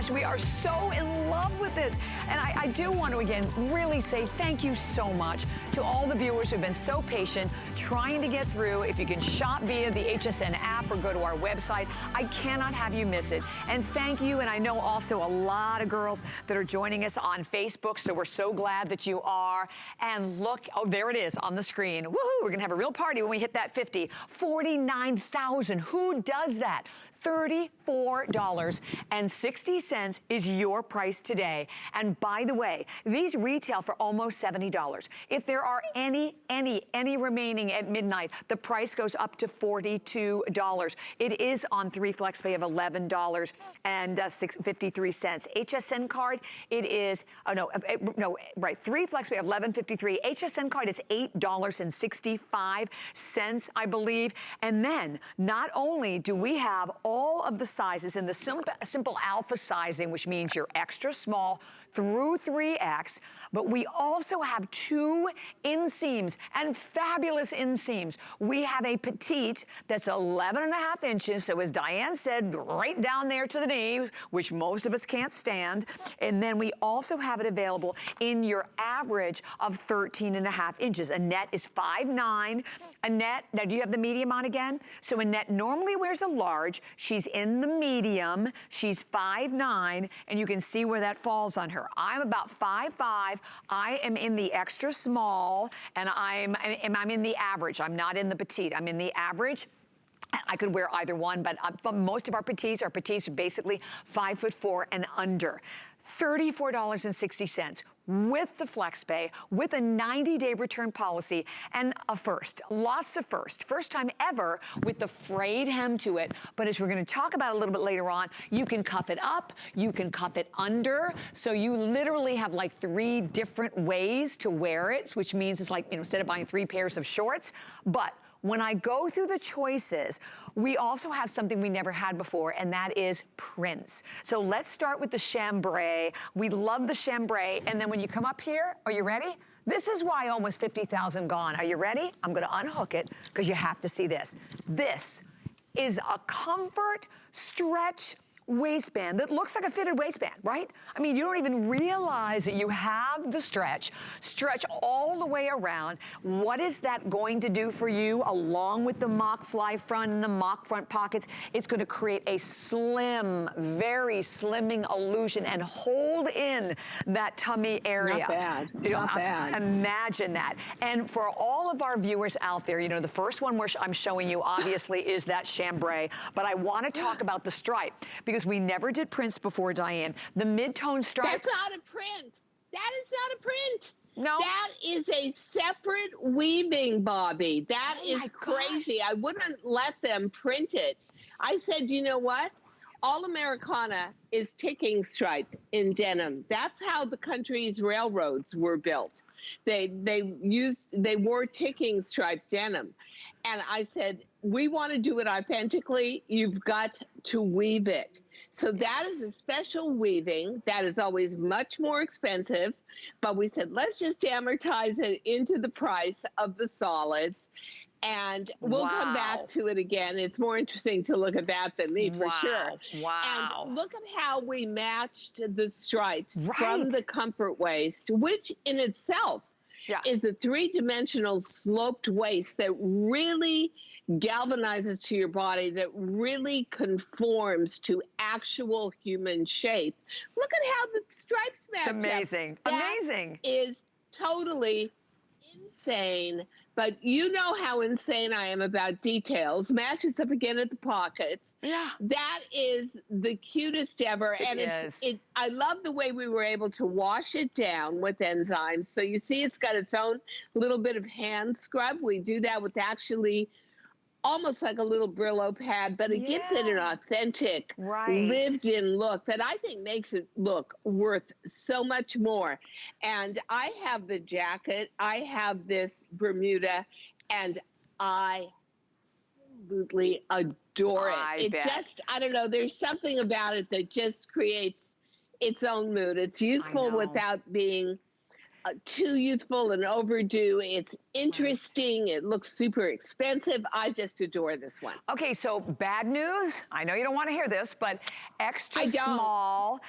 gosh, we are so in love with this. And I do want to, again, really say thank you so much to all the viewers who've been so patient, trying to get through. If you can shop via the HSN app or go to our website, I cannot have you miss it. And thank you, and I know also a lot of girls that are joining us on Facebook, so we're so glad that you are. And look, oh, there it is on the screen. Woohoo, we're gonna have a real party when we hit that 50. 49,000, who does that? $34.60 is your price today. And by the way, these retail for almost $70. If there are any remaining at midnight, the price goes up to $42. It is on 3 flex pay of $11.53. HSN card, it is, right, 3 flex pay of $11.53. HSN card is $8.65, I believe. And then, not only do we have all of the sizes in the simple alpha sizing, which means you're extra small through 3X, but we also have 2 inseams, and fabulous inseams. We have a petite that's 11.5 inches, so as Diane said, right down there to the knee, which most of us can't stand. And then we also have it available in your average of 13.5 inches. Annette is 5'9". Annette, now do you have the medium on again? So Annette normally wears a large. She's in the medium. She's 5'9", and you can see where that falls on her. I'm about 5'5". I am in the extra small, and I'm in the average. I'm not in the petite. I'm in the average. I could wear either one, but most of our petites are basically 5'4" and under. $34.60 with the FlexPay, with a 90-day return policy, and a first. Lots of first. First time ever with the frayed hem to it. But as we're going to talk about a little bit later on, you can cuff it up, you can cuff it under. So you literally have like 3 different ways to wear it, which means it's like, you know, instead of buying 3 pairs of shorts. But when I go through the choices, we also have something we never had before, and that is prints. So let's start with the chambray. We love the chambray, and then when you come up here, are you ready? This is why almost 50,000 gone. Are you ready? I'm gonna unhook it, because you have to see this. This is a comfort stretch waistband that looks like a fitted waistband, right? I mean, you don't even realize that you have the stretch all the way around. What is that going to do for you, along with the mock fly front and the mock front pockets? It's going to create a slim, very slimming illusion and hold in that tummy area. Not bad, not bad. Imagine that. And for all of our viewers out there, you know, the first one I'm showing you obviously is that chambray, but I want to talk about the stripe, because we never did prints before, Diane. The mid-tone stripe. That's not a print. That is not a print. No. That is a separate weaving, Bobby. That is crazy. I wouldn't let them print it. I said, you know what? All Americana is ticking stripe in denim. That's how the country's railroads were built. They wore ticking stripe denim. And I said, we want to do it authentically. You've got to weave it. So that is a special weaving that is always much more expensive, but we said, let's just amortize it into the price of the solids, and we'll come back to it again. It's more interesting to look at that than me, for sure. Wow. And look at how we matched the stripes from the comfort waist, which in itself is a 3-dimensional sloped waist that really galvanizes to your body, that really conforms to actual human shape. Look at how the stripes match. It's amazing. Amazing. Is totally insane. But you know how insane I am about details. Matches up again at the pockets. Yeah. That is the cutest ever. I love the way we were able to wash it down with enzymes. So you see it's got its own little bit of hand scrub. We do that with actually almost like a little Brillo pad, but it gives it an authentic, lived-in look that I think makes it look worth so much more. And I have the jacket, I have this Bermuda, and I absolutely adore it. I don't know, there's something about it that just creates its own mood. It's useful without being too youthful and overdue. It's interesting. Right. It looks super expensive. I just adore this one. Okay, so bad news. I know you don't want to hear this, but extra small,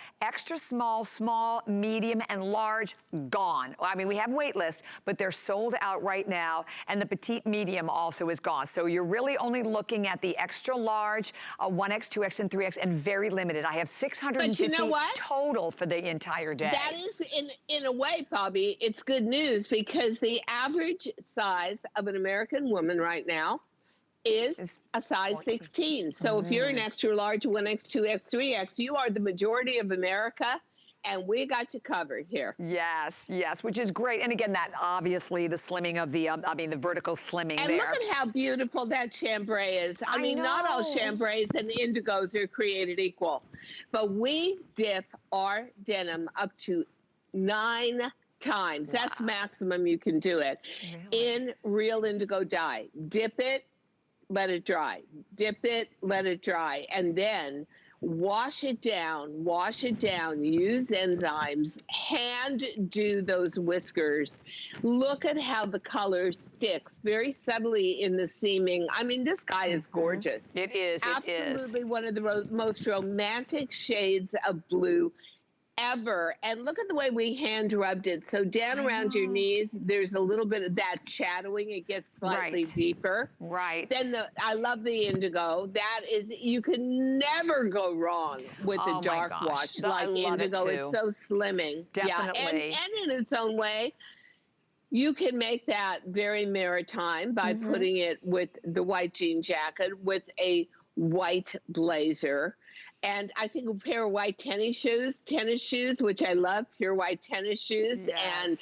small, medium, and large, gone. I mean, we have wait lists, but they're sold out right now, and the petite medium also is gone. So you're really only looking at the extra large, 1X, 2X, and 3X, and very limited. I have 650 But you know what? total for the entire day. That is, in a way, Bobby, it's good news, because the average size of an American woman right now is a size 14. 16. So if you're an extra large, 1X, 2X, 3X, you are the majority of America, and we got you covered here. Yes, yes, which is great. And again, that obviously the slimming of the, the vertical slimming and there. Look at how beautiful that chambray is. I mean, not all chambrays and indigos are created equal, but we dip our denim up to 9 times. Wow. That's maximum you can do it. Really? In real indigo dye. Dip it, let it dry. Dip it, let it dry. And then wash it down, use enzymes, hand do those whiskers. Look at how the color sticks very subtly in the seaming. I mean, this guy is gorgeous. It is, absolutely one of the most romantic shades of blue ever. And look at the way we hand rubbed it. So down around your knees, there's a little bit of that shadowing. It gets slightly deeper. Right. Then I love the indigo. That is, you can never go wrong with the dark wash. Like indigo, it's so slimming. Definitely. Yeah. And in its own way, you can make that very maritime by putting it with the white jean jacket with a white blazer. And I think a pair of white tennis shoes, which I love, pure white tennis shoes. Yes. And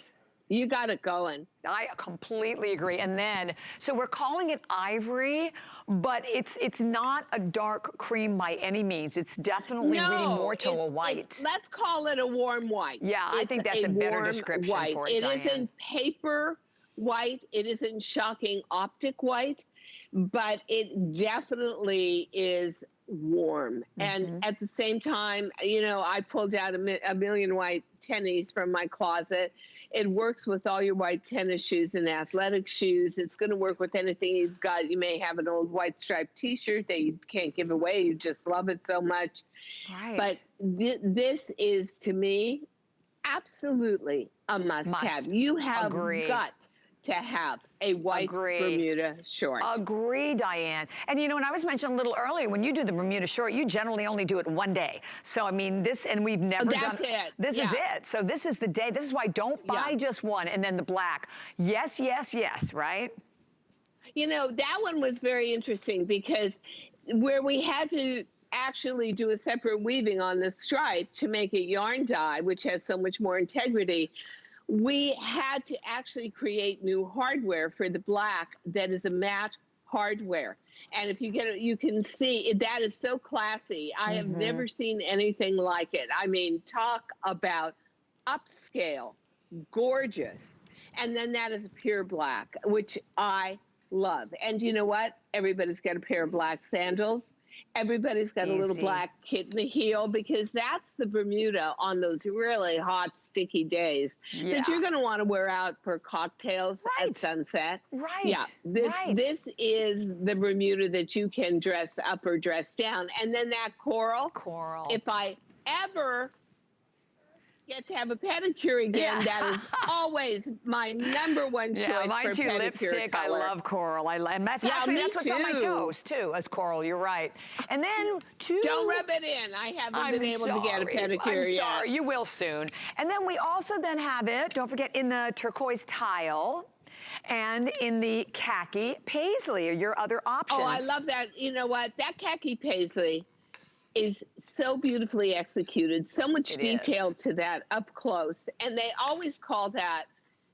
you got it going. I completely agree. And then, so we're calling it ivory, but it's not a dark cream by any means. It's definitely reading more to a white. Let's call it a warm white. Yeah, I think that's a better description for it, Diane. It isn't paper white. It isn't shocking optic white, but it definitely is warm. And at the same time, you know, I pulled out a million white tennies from my closet. It works with all your white tennis shoes and athletic shoes. It's going to work with anything you've got. You may have an old white striped t-shirt that you can't give away. You just love it so much. Right. But this is, to me, absolutely a must-have. You have got to have a white Bermuda short. Agree, Diane. And you know, and I was mentioning a little earlier, when you do the Bermuda short, you generally only do it one day. So I mean, this, and we've never done it. This is it. So this is the day. This is why don't buy just one and then the black. Yes, yes, yes, right? You know, that one was very interesting because where we had to actually do a separate weaving on the stripe to make it yarn dye, which has so much more integrity, we had to actually create new hardware for the black that is a matte hardware. And if you get it, you can see that is so classy. I have never seen anything like it. I mean, talk about upscale, gorgeous. And then that is a pure black, which I love. And you know what? Everybody's got a pair of black sandals. Everybody's got a little black kit in the heel, because that's the Bermuda on those really hot, sticky days that you're going to want to wear out for cocktails at sunset. Right. Yeah. This is the Bermuda that you can dress up or dress down. And then that coral. If I ever get to have a pedicure again, that is always my #1 choice for mine too. pedicure Lipstick, color. I love coral. And that's actually, that's what's on my toes too, as coral. You're right. And then don't rub it in. I haven't been able to get a pedicure yet. I'm sorry, you will soon. And then we also then have it, don't forget, in the turquoise tile and in the khaki paisley are your other options. Oh, I love that. You know what? That khaki paisley is so beautifully executed, so much detail to that up close. And they always call that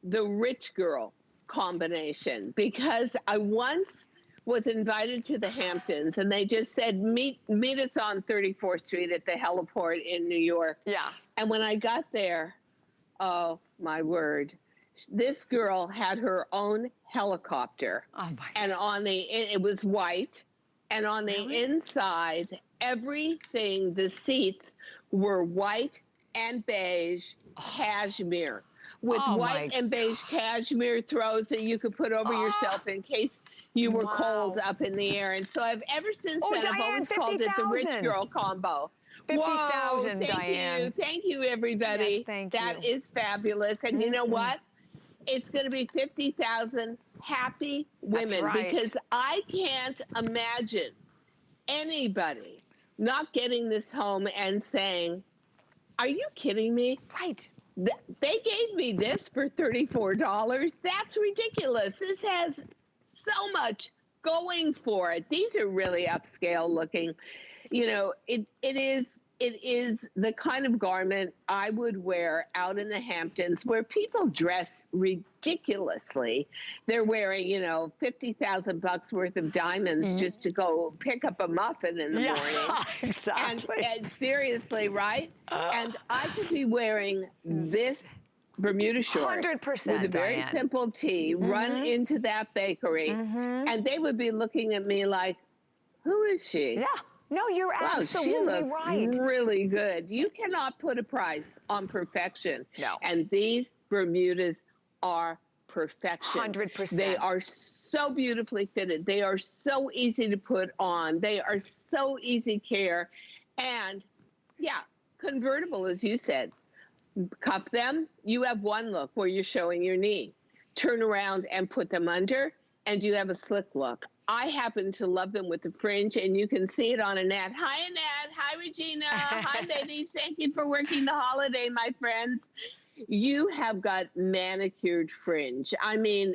the rich girl combination, because I once was invited to the Hamptons and they just said, meet us on 34th Street at the heliport in New York. Yeah. And when I got there, oh my word, this girl had her own helicopter. Oh my God. And it was white. And on the inside, everything, the seats were white and beige cashmere with white and beige cashmere throws that you could put over yourself in case you were cold up in the air. And so ever since then, I've always called it the rich girl combo. 50,000, Diane. Thank you, everybody. Yes, thank you. That is fabulous. And you know what? It's going to be 50,000 happy women. That's right. Because I can't imagine anybody not getting this home and saying, are you kidding me? Right. They gave me this for $34. That's ridiculous. This has so much going for it. These are really upscale looking. You know, it is the kind of garment I would wear out in the Hamptons where people dress ridiculously. They're wearing, you know, $50,000 worth of diamonds just to go pick up a muffin in the morning. Exactly. And seriously, right? And I could be wearing this Bermuda short 100%, with a very Diane. simple tee, run into that bakery, and they would be looking at me like, who is she? Yeah. No, you're absolutely right. Really good. You cannot put a price on perfection. No. And these Bermudas are perfection. 100%. They are so beautifully fitted. They are so easy to put on. They are so easy care. And yeah, convertible, as you said. Cup them, you have one look where you're showing your knee. Turn around and put them under, and you have a slick look. I happen to love them with the fringe, and you can see it on Annette. Hi, Annette. Hi, Regina. Hi, ladies. Thank you for working the holiday, my friends. You have got manicured fringe. I mean,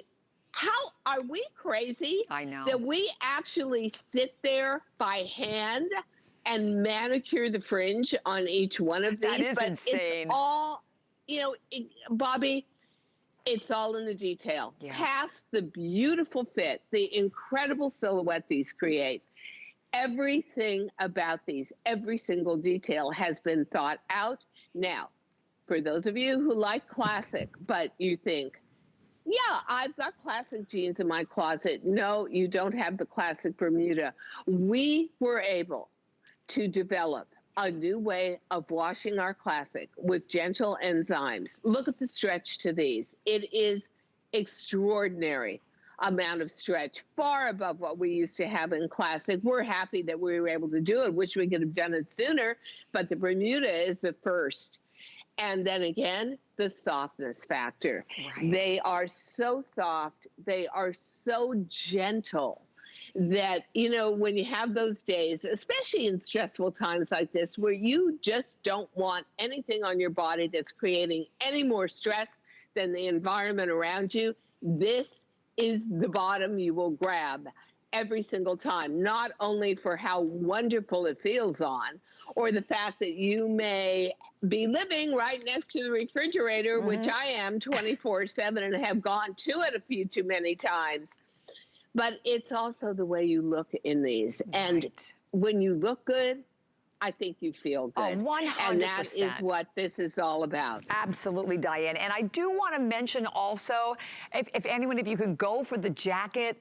how are we crazy? I know. That we actually sit there by hand and manicure the fringe on each one of these. That is insane. It's all, you know, Bobby, it's all in the detail. Yeah. Past the beautiful fit, the incredible silhouette these create. Everything about these, every single detail has been thought out. Now, for those of you who like classic, but you think, yeah, I've got classic jeans in my closet. No, you don't have the classic Bermuda. We were able to develop a new way of washing our classic with gentle enzymes. Look at the stretch to these. It is extraordinary amount of stretch, far above what we used to have in classic. We're happy that we were able to do it. Wish we could have done it sooner, but the Bermuda is the first. And then again, the softness factor. Right. They are so soft. They are so gentle that, you know, when you have those days, especially in stressful times like this, where you just don't want anything on your body that's creating any more stress than the environment around you, this is the bottom you will grab every single time, not only for how wonderful it feels on, or the fact that you may be living right next to the refrigerator, which I am 24/7 and have gone to it a few too many times. But it's also the way you look in these. And when you look good, I think you feel good. Oh, 100%. And that is what this is all about. Absolutely, Diane. And I do want to mention also, if anyone, if you could go for the jacket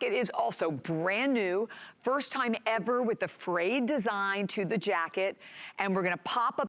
is also brand new. First time ever with the frayed design to the jacket. And we're going to pop up